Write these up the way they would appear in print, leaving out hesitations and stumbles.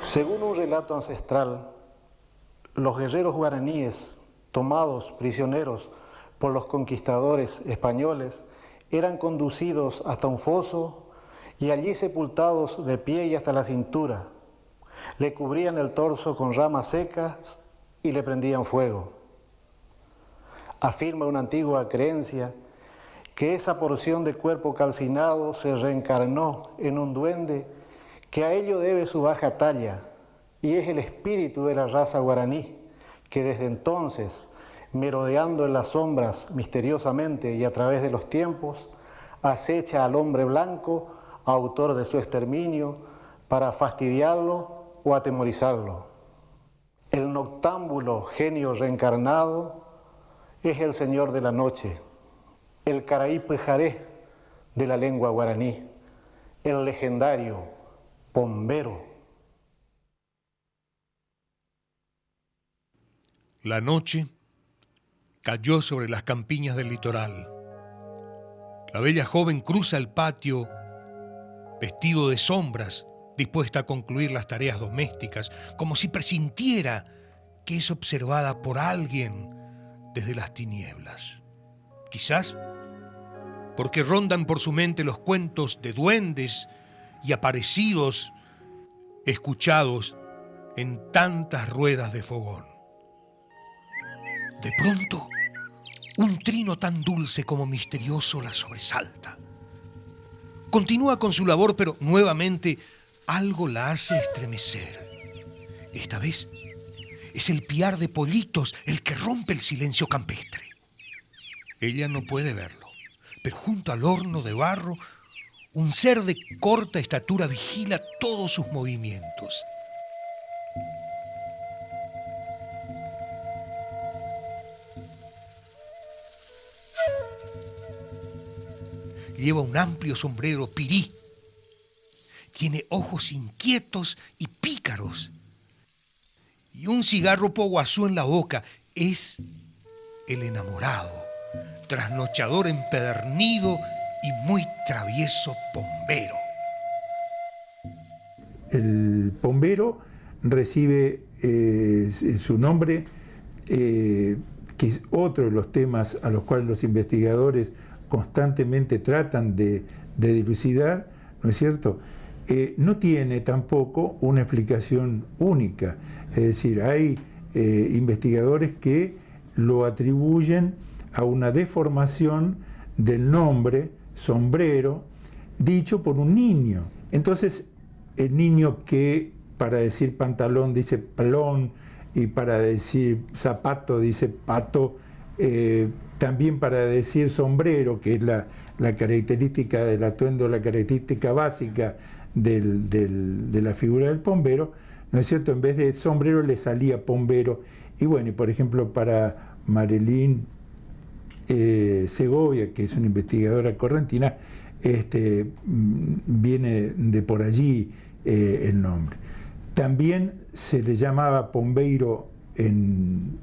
Según un relato ancestral, los guerreros guaraníes, tomados prisioneros por los conquistadores españoles, eran conducidos hasta un foso y allí sepultados de pie y hasta la cintura. Le cubrían el torso con ramas secas y le prendían fuego. Afirma una antigua creencia que esa porción de cuerpo calcinado se reencarnó en un duende que a ello debe su baja talla, y es el espíritu de la raza guaraní, que desde entonces, merodeando en las sombras misteriosamente y a través de los tiempos, acecha al hombre blanco, autor de su exterminio, para fastidiarlo o atemorizarlo. El noctámbulo genio reencarnado es el señor de la noche, el Caraí-Pejaré de la lengua guaraní, el legendario Pombero. La noche cayó sobre las campiñas del litoral. La bella joven cruza el patio vestido de sombras, dispuesta a concluir las tareas domésticas, como si presintiera que es observada por alguien desde las tinieblas. Quizás porque rondan por su mente los cuentos de duendes y aparecidos escuchados en tantas ruedas de fogón. De pronto, un trino tan dulce como misterioso la sobresalta. Continúa con su labor, pero nuevamente algo la hace estremecer. Esta vez es el piar de pollitos el que rompe el silencio campestre. Ella no puede verlo, pero junto al horno de barro, un ser de corta estatura vigila todos sus movimientos. Lleva un amplio sombrero pirí. Tiene ojos inquietos y pícaros. Y un cigarro poguazú en la boca. Es el enamorado, trasnochador empedernido y muy travieso Pombero. El Pombero recibe su nombre, que es otro de los temas a los cuales los investigadores constantemente tratan de dilucidar, ¿no es cierto? No tiene tampoco una explicación única, es decir, hay investigadores que lo atribuyen a una deformación del nombre sombrero dicho por un niño. Entonces, el niño que para decir pantalón dice palón y para decir zapato dice pato, también para decir sombrero, que es la característica del atuendo, la característica básica de la figura del pombero, ¿no es cierto? En vez de sombrero le salía pombero. Y bueno, por ejemplo, para Marilyn Segovia, que es una investigadora correntina, viene de por allí el nombre. También se le llamaba pombeiro en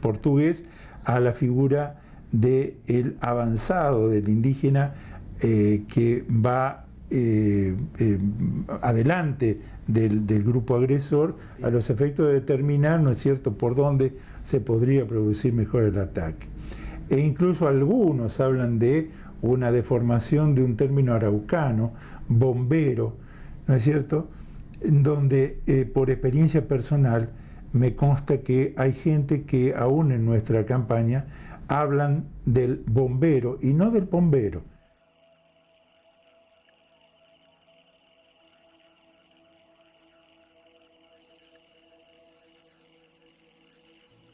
portugués a la figura del avanzado, del indígena que va adelante del grupo agresor a los efectos de determinar, ¿no es cierto?, por dónde se podría producir mejor el ataque. E incluso algunos hablan de una deformación de un término araucano, bombero, ¿no es cierto?, en donde por experiencia personal me consta que hay gente que aún en nuestra campaña hablan del bombero y no del pombero.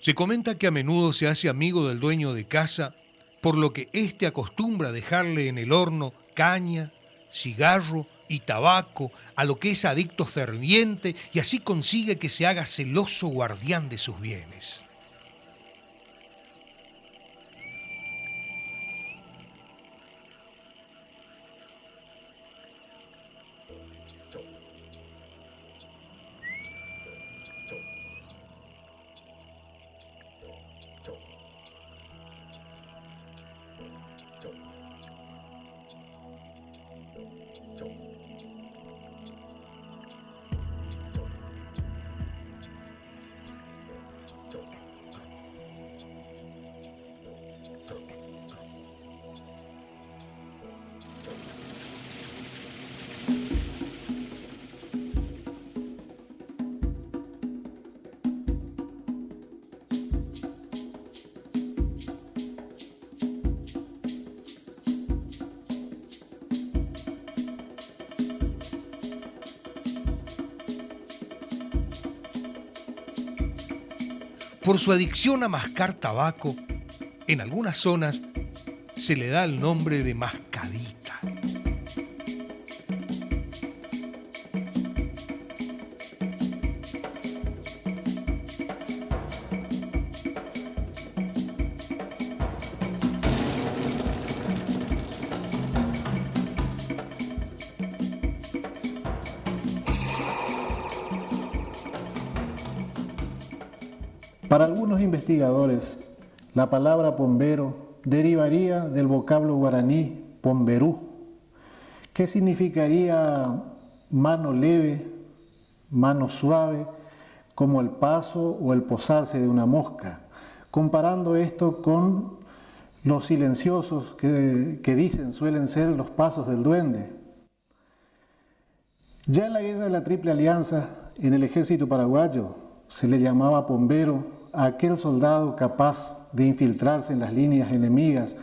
Se comenta que a menudo se hace amigo del dueño de casa, por lo que éste acostumbra dejarle en el horno caña, cigarro y tabaco a lo que es adicto ferviente y así consigue que se haga celoso guardián de sus bienes. Por su adicción a mascar tabaco, en algunas zonas se le da el nombre de mascadita. Para algunos investigadores, la palabra pombero derivaría del vocablo guaraní pomberú, que significaría mano leve, mano suave, como el paso o el posarse de una mosca, comparando esto con los silenciosos que dicen suelen ser los pasos del duende. Ya en la guerra de la Triple Alianza, en el ejército paraguayo, se le llamaba pombero a aquel soldado capaz de infiltrarse en las líneas enemigas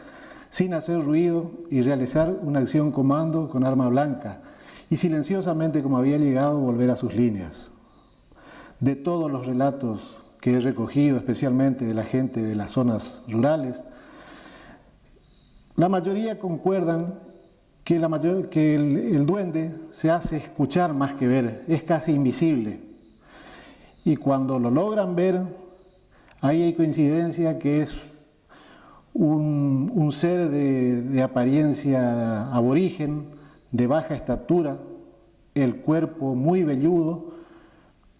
sin hacer ruido y realizar una acción comando con arma blanca y silenciosamente, como había llegado, volver a sus líneas. De todos los relatos que he recogido, especialmente de la gente de las zonas rurales, la mayoría concuerdan que el duende se hace escuchar más que ver, es casi invisible. Y cuando lo logran ver, ahí hay coincidencia que es un ser de apariencia aborigen, de baja estatura, el cuerpo muy velludo,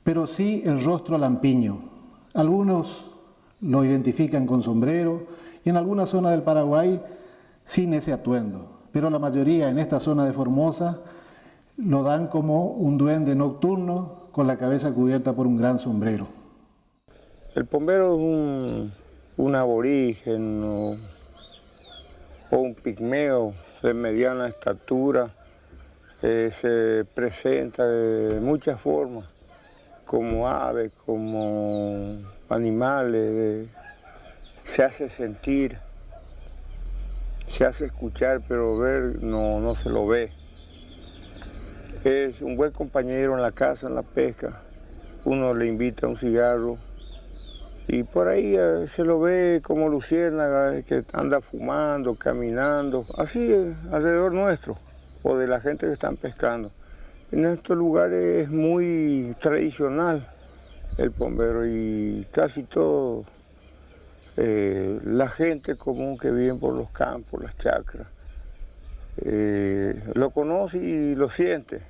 pero sí el rostro lampiño. Algunos lo identifican con sombrero y en alguna zona del Paraguay sin ese atuendo, pero la mayoría en esta zona de Formosa lo dan como un duende nocturno con la cabeza cubierta por un gran sombrero. El pombero es un aborigen o un pigmeo de mediana estatura, se presenta de muchas formas, como aves, como animales, se hace sentir, se hace escuchar, pero ver no se lo ve. Es un buen compañero en la caza, en la pesca. Uno le invita a un cigarro y por ahí se lo ve como luciérnaga, que anda fumando, caminando, así alrededor nuestro o de la gente que están pescando. En estos lugares es muy tradicional el pombero y casi todo la gente común que vive por los campos, las chacras, lo conoce y lo siente.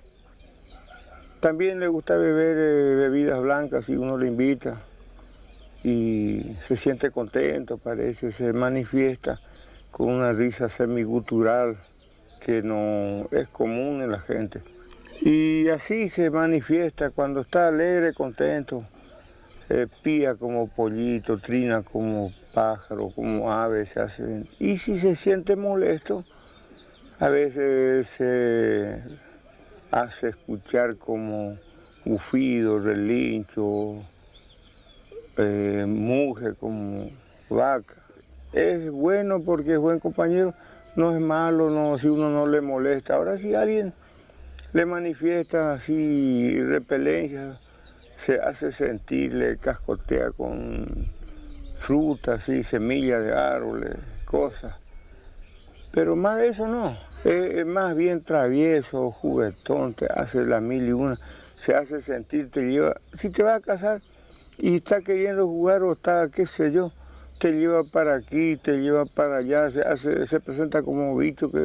También le gusta beber bebidas blancas si uno le invita y se siente contento, parece, se manifiesta con una risa semigutural que no es común en la gente. Y así se manifiesta cuando está alegre, contento, pía como pollito, trina como pájaro, como ave se hace. Y si se siente molesto, a veces se hace escuchar como bufido, relincho, muge como vaca. Es bueno porque es buen compañero, no es malo, no, si uno no le molesta. Ahora si alguien le manifiesta así repelencia, se hace sentir, le cascotea con frutas, así, semillas de árboles, cosas. Pero más de eso no. Es más bien travieso, juguetón, te hace la mil y una, se hace sentir, te lleva, si te vas a casar y está queriendo jugar o está, qué sé yo, te lleva para aquí, te lleva para allá, se presenta como un bicho que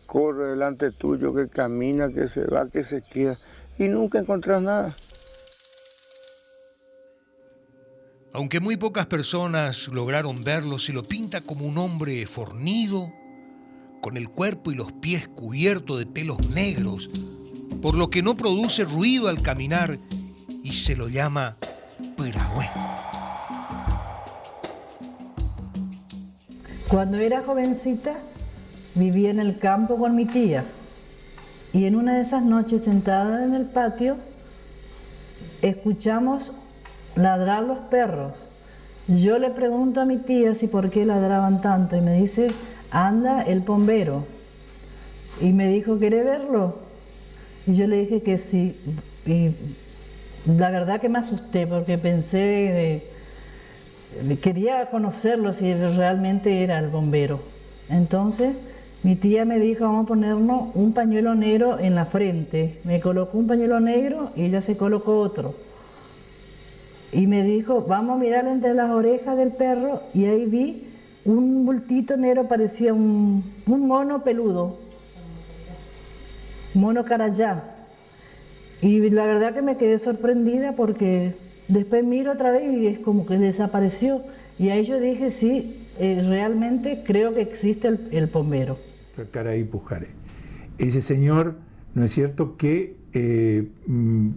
corre delante tuyo, que camina, que se va, que se queda, y nunca encontrás nada. Aunque muy pocas personas lograron verlo, se lo pinta como un hombre fornido, con el cuerpo y los pies cubiertos de pelos negros, por lo que no produce ruido al caminar y se lo llama Piragüe. Cuando era jovencita, vivía en el campo con mi tía y en una de esas noches sentada en el patio, escuchamos ladrar los perros. Yo le pregunto a mi tía si por qué ladraban tanto y me dice, anda el pombero. Y me dijo, ¿quiere verlo? Y yo le dije que sí. Y la verdad que me asusté porque pensé, quería conocerlo si realmente era el bombero. Entonces mi tía me dijo, vamos a ponernos un pañuelo negro en la frente. Me colocó un pañuelo negro y ella se colocó otro. Y me dijo, vamos a mirar entre las orejas del perro, y ahí vi un bultito negro, parecía un mono peludo, mono carayá. Y la verdad que me quedé sorprendida porque después miro otra vez y es como que desapareció. Y ahí yo dije, sí, realmente creo que existe el pombero. Caraí Pujaré. Ese señor, ¿no es cierto?, que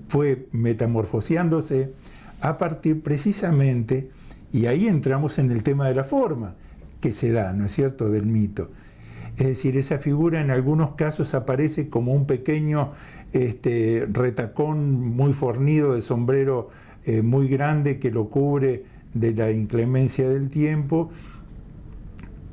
fue metamorfoseándose a partir precisamente, y ahí entramos en el tema de la forma que se da, ¿no es cierto?, del mito. Es decir, esa figura en algunos casos aparece como un pequeño retacón muy fornido de sombrero muy grande que lo cubre de la inclemencia del tiempo,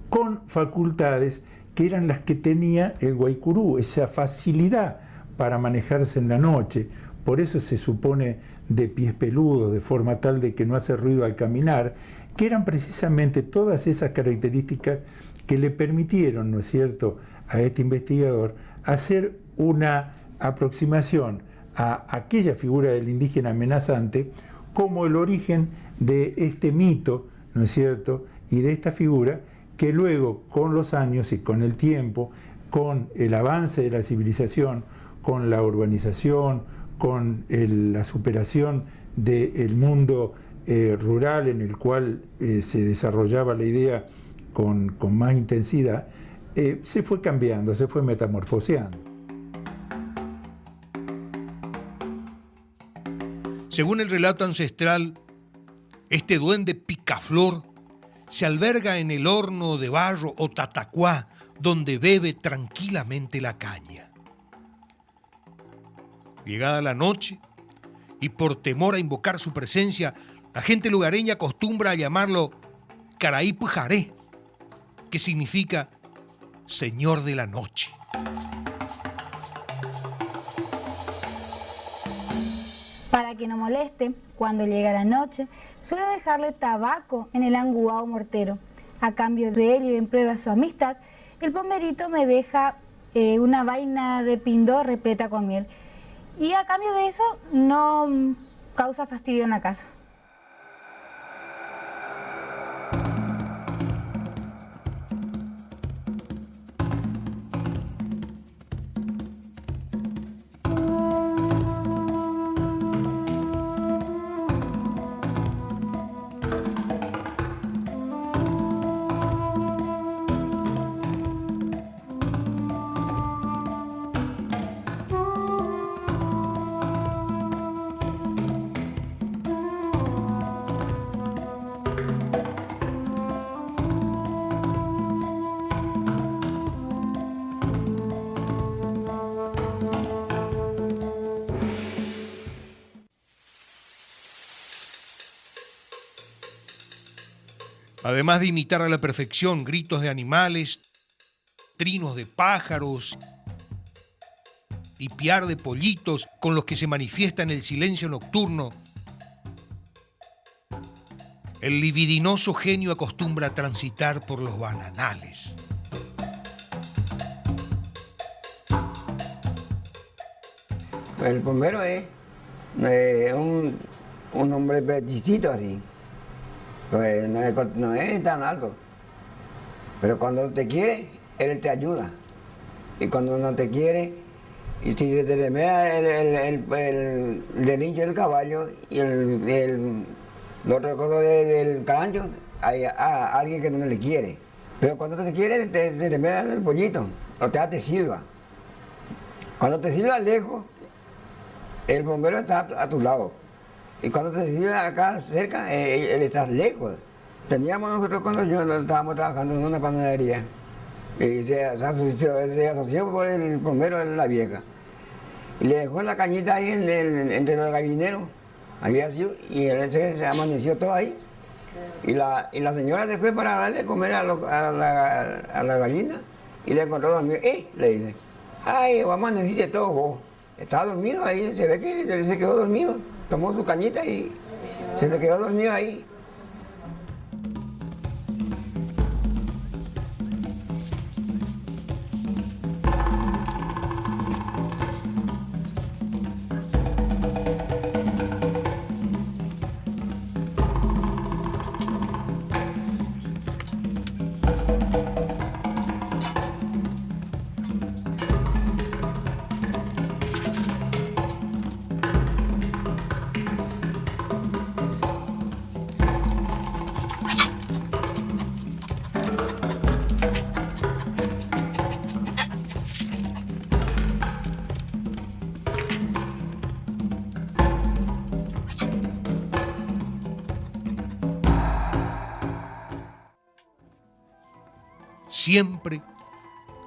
con facultades que eran las que tenía el guaycurú, esa facilidad para manejarse en la noche. Por eso se supone de pies peludos, de forma tal de que no hace ruido al caminar, que eran precisamente todas esas características que le permitieron, ¿no es cierto?, a este investigador hacer una aproximación a aquella figura del indígena amenazante como el origen de este mito, ¿no es cierto?, y de esta figura que luego, con los años y con el tiempo, con el avance de la civilización, con la urbanización, con la superación del mundo rural en el cual se desarrollaba la idea con más intensidad, se fue cambiando, se fue metamorfoseando. Según el relato ancestral, este duende picaflor se alberga en el horno de barro o tatacuá, donde bebe tranquilamente la caña. Llegada la noche, y por temor a invocar su presencia, la gente lugareña acostumbra a llamarlo Caraí Pujaré, que significa Señor de la Noche. Para que no moleste, cuando llega la noche, suelo dejarle tabaco en el anguao mortero. A cambio de ello y en prueba de su amistad, el pomberito me deja una vaina de pindó repleta con miel. Y a cambio de eso, no causa fastidio en la casa. Además de imitar a la perfección gritos de animales, trinos de pájaros y piar de pollitos con los que se manifiesta en el silencio nocturno, el libidinoso genio acostumbra a transitar por los bananales. El bombero es un hombre peticito así. Pues no es tan alto. Pero cuando te quiere, él te ayuda. Y cuando no te quiere, y si te le mea el delincho del caballo y el otro cosa del carancho, hay alguien que no le quiere. Pero cuando te quiere, te le mea el pollito, o te silba. Cuando te silba lejos, el bombero está a tu lado. Y cuando te silba acá cerca, él está lejos. Teníamos nosotros cuando estábamos trabajando en una panadería. Y se asoció por el bombero de la vieja. Y le dejó la cañita ahí entre los gallineros. Había sido, y él se amaneció todo ahí. Y la señora se fue para darle a comer a la gallina. Y le encontró dormido. Le dice, ay, vos amaneciste todo vos. Estaba dormido ahí, se ve que se quedó dormido. Tomó su cañita y se le quedó dormido ahí. Siempre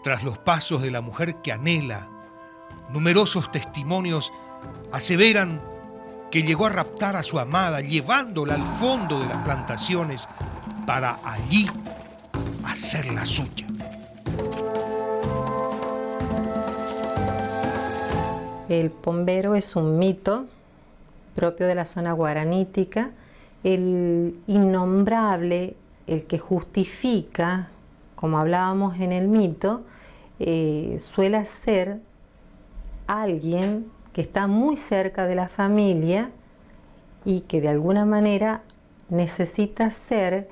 tras los pasos de la mujer que anhela, numerosos testimonios aseveran que llegó a raptar a su amada, llevándola al fondo de las plantaciones para allí hacerla suya. El pombero es un mito propio de la zona guaranítica, el innombrable, el que justifica, como hablábamos en el mito, suele ser alguien que está muy cerca de la familia y que de alguna manera necesita ser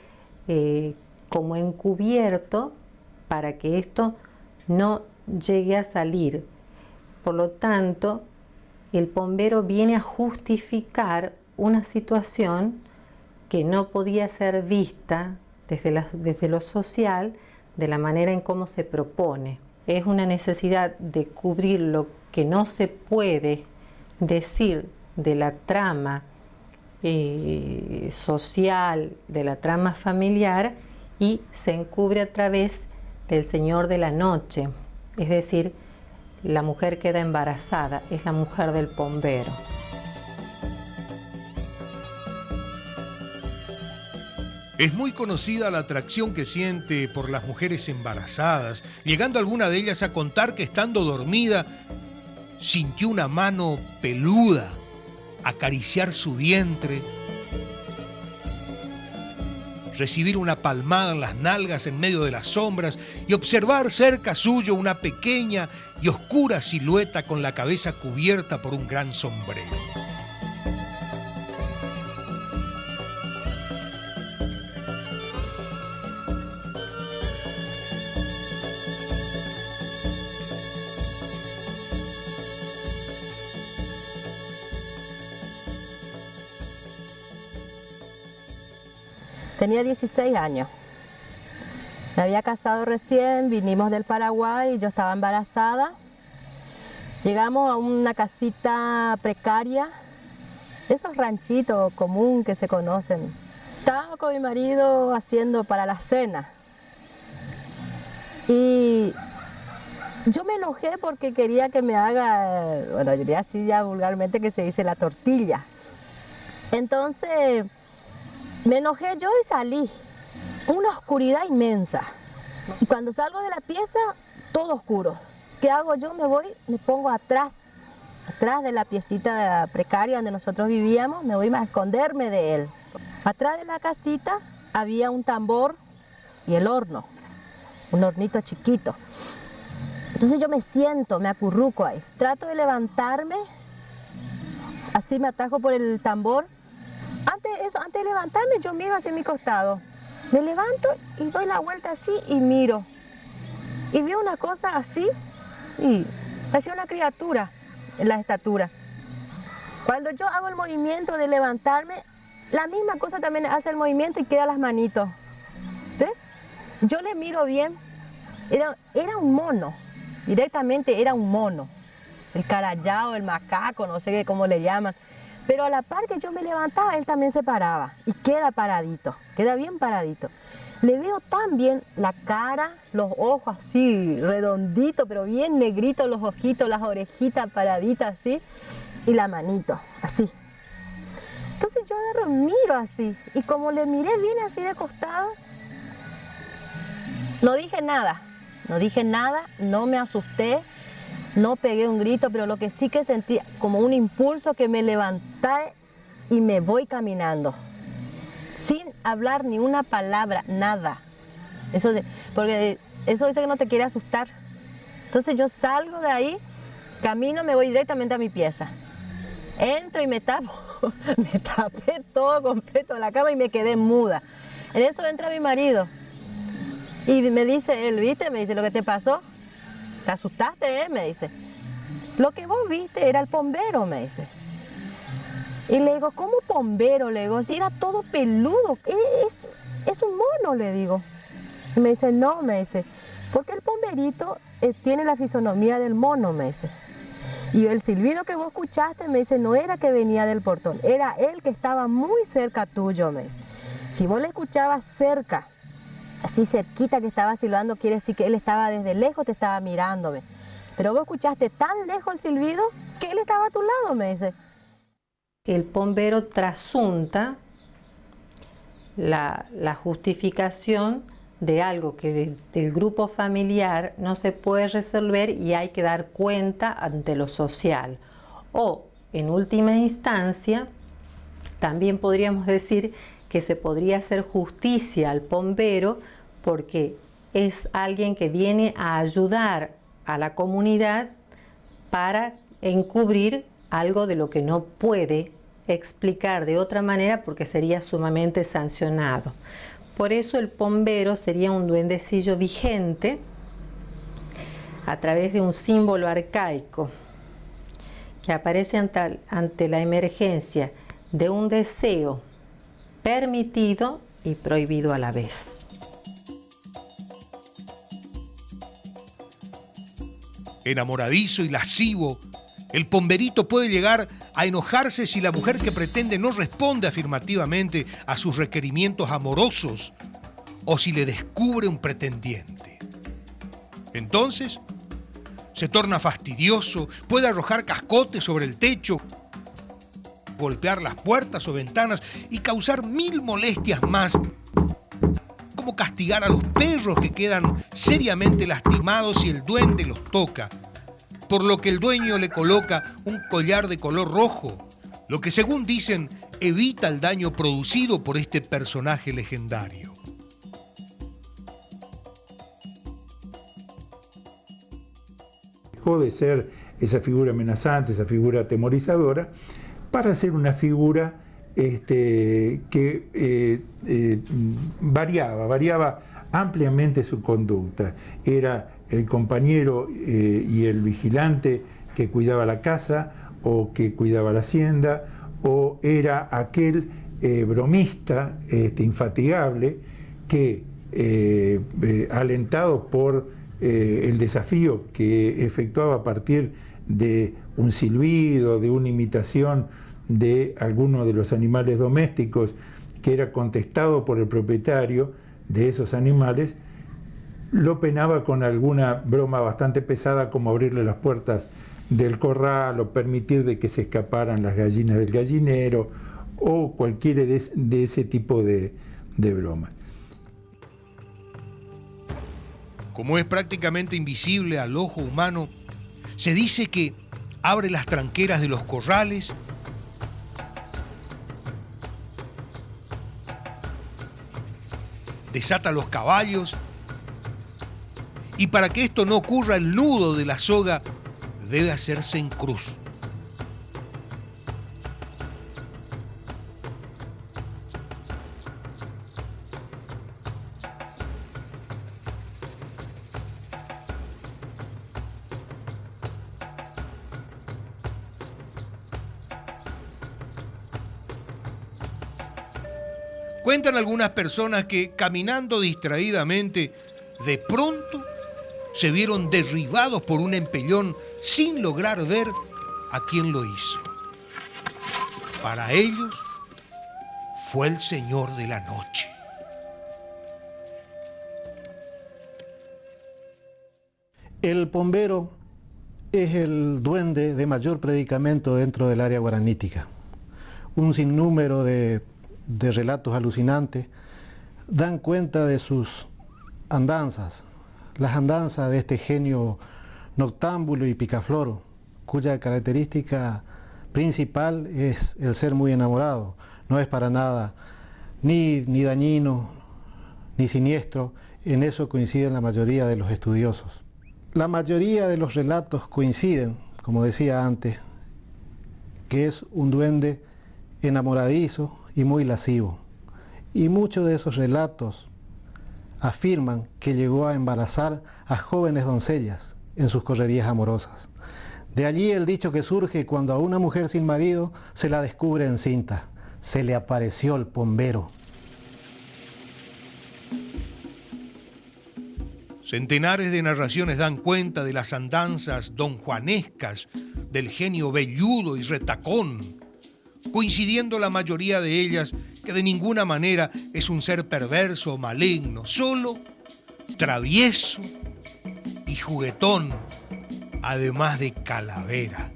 como encubierto para que esto no llegue a salir. Por lo tanto, el pombero viene a justificar una situación que no podía ser vista desde lo social de la manera en cómo se propone. Es una necesidad de cubrir lo que no se puede decir de la trama social, de la trama familiar, y se encubre a través del Señor de la Noche, es decir, la mujer queda embarazada, es la mujer del pombero. Es muy conocida la atracción que siente por las mujeres embarazadas, llegando alguna de ellas a contar que estando dormida sintió una mano peluda acariciar su vientre, recibir una palmada en las nalgas en medio de las sombras y observar cerca suyo una pequeña y oscura silueta con la cabeza cubierta por un gran sombrero. Tenía 16 años. Me había casado recién, vinimos del Paraguay y yo estaba embarazada. Llegamos a una casita precaria, esos ranchitos comunes que se conocen. Estaba con mi marido haciendo para la cena. Y yo me enojé porque quería que me haga, bueno, yo diría así ya vulgarmente que se dice la tortilla. Entonces me enojé yo y salí. Una oscuridad inmensa. Y cuando salgo de la pieza, todo oscuro. ¿Qué hago yo? Me voy, me pongo atrás de la piecita precaria donde nosotros vivíamos, me voy a esconderme de él. Atrás de la casita había un tambor y el horno, un hornito chiquito. Entonces yo me siento, me acurruco ahí. Trato de levantarme así me atajo por el tambor. Antes de levantarme yo miro hacia mi costado. Me levanto y doy la vuelta así y miro. Y veo una cosa así y parecía una criatura en la estatura. Cuando yo hago el movimiento de levantarme, la misma cosa también hace el movimiento y queda las manitos. ¿Sí? Yo le miro bien, era un mono, directamente era un mono. El carayao, el macaco, no sé cómo le llaman. Pero a la par que yo me levantaba, él también se paraba y queda paradito, queda bien paradito. Le veo tan bien la cara, los ojos así redonditos, pero bien negritos los ojitos, las orejitas paraditas así, y la manito, así. Entonces yo agarro, miro así, y como le miré bien así de costado, no dije nada, no me asusté, no pegué un grito, pero lo que sí que sentí como un impulso que me levanté y me voy caminando, sin hablar ni una palabra, nada. Porque eso dice que no te quiere asustar. Entonces yo salgo de ahí, camino, me voy directamente a mi pieza. Entro y me tapo, me tapé todo completo en la cama y me quedé muda. En eso entra mi marido y me dice, él, ¿viste? Me dice, ¿lo que te pasó? ¿Te asustaste, me dice. Lo que vos viste era el pombero, me dice. Y le digo, ¿cómo pombero? Le digo, si era todo peludo, es un mono, le digo. Y me dice, no, me dice, porque el pomberito tiene la fisonomía del mono, me dice. Y el silbido que vos escuchaste, me dice, no era que venía del portón, era él que estaba muy cerca tuyo, me dice. Si vos le escuchabas cerca, así cerquita que estaba silbando, quiere decir que él estaba desde lejos, te estaba mirándome. Pero vos escuchaste tan lejos el silbido que él estaba a tu lado, me dice. El pombero trasunta la justificación de algo que del grupo familiar no se puede resolver y hay que dar cuenta ante lo social. O, en última instancia, también podríamos decir que se podría hacer justicia al pombero porque es alguien que viene a ayudar a la comunidad para encubrir algo de lo que no puede explicar de otra manera porque sería sumamente sancionado. Por eso el pombero sería un duendecillo vigente a través de un símbolo arcaico que aparece ante la emergencia de un deseo permitido y prohibido a la vez. Enamoradizo y lascivo, el pomberito puede llegar a enojarse si la mujer que pretende no responde afirmativamente a sus requerimientos amorosos o si le descubre un pretendiente. Entonces, se torna fastidioso, puede arrojar cascotes sobre el techo, golpear las puertas o ventanas y causar 1000 molestias más, como castigar a los perros que quedan seriamente lastimados si el duende los toca, por lo que el dueño le coloca un collar de color rojo, lo que según dicen evita el daño producido por este personaje legendario. Dejó de ser esa figura amenazante, esa figura atemorizadora, para ser una figura que variaba ampliamente su conducta. Era el compañero y el vigilante que cuidaba la casa o que cuidaba la hacienda, o era aquel bromista infatigable que, alentado por el desafío que efectuaba a partir de un silbido, de una imitación de alguno de los animales domésticos que era contestado por el propietario de esos animales, lo penaba con alguna broma bastante pesada, como abrirle las puertas del corral o permitir de que se escaparan las gallinas del gallinero o cualquiera de ese tipo de bromas. Como es prácticamente invisible al ojo humano, se dice que abre las tranqueras de los corrales, desata los caballos, y para que esto no ocurra, el nudo de la soga debe hacerse en cruz. Cuentan algunas personas que, caminando distraídamente, de pronto se vieron derribados por un empellón sin lograr ver a quién lo hizo. Para ellos fue el Señor de la Noche. El pombero es el duende de mayor predicamento dentro del área guaranítica. Un sinnúmero de relatos alucinantes dan cuenta de sus andanzas, las andanzas de este genio noctámbulo y picafloro, cuya característica principal es el ser muy enamorado. No es para nada ni dañino ni siniestro, en eso coinciden la mayoría de los estudiosos. La mayoría de los relatos coinciden, como decía antes, que es un duende enamoradizo y muy lascivo. Y muchos de esos relatos afirman que llegó a embarazar a jóvenes doncellas en sus correrías amorosas. De allí el dicho que surge cuando a una mujer sin marido se la descubre encinta: se le apareció el pombero. Centenares de narraciones dan cuenta de las andanzas donjuanescas del genio velludo y retacón, coincidiendo la mayoría de ellas que de ninguna manera es un ser perverso o maligno, solo travieso y juguetón, además de calavera.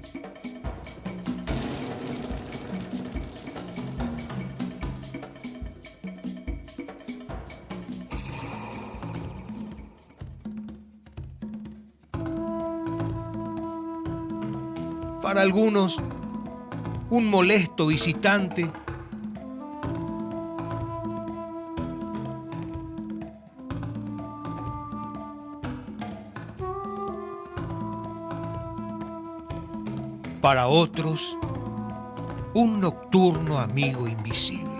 Para algunos, un molesto visitante para otros, un nocturno amigo invisible.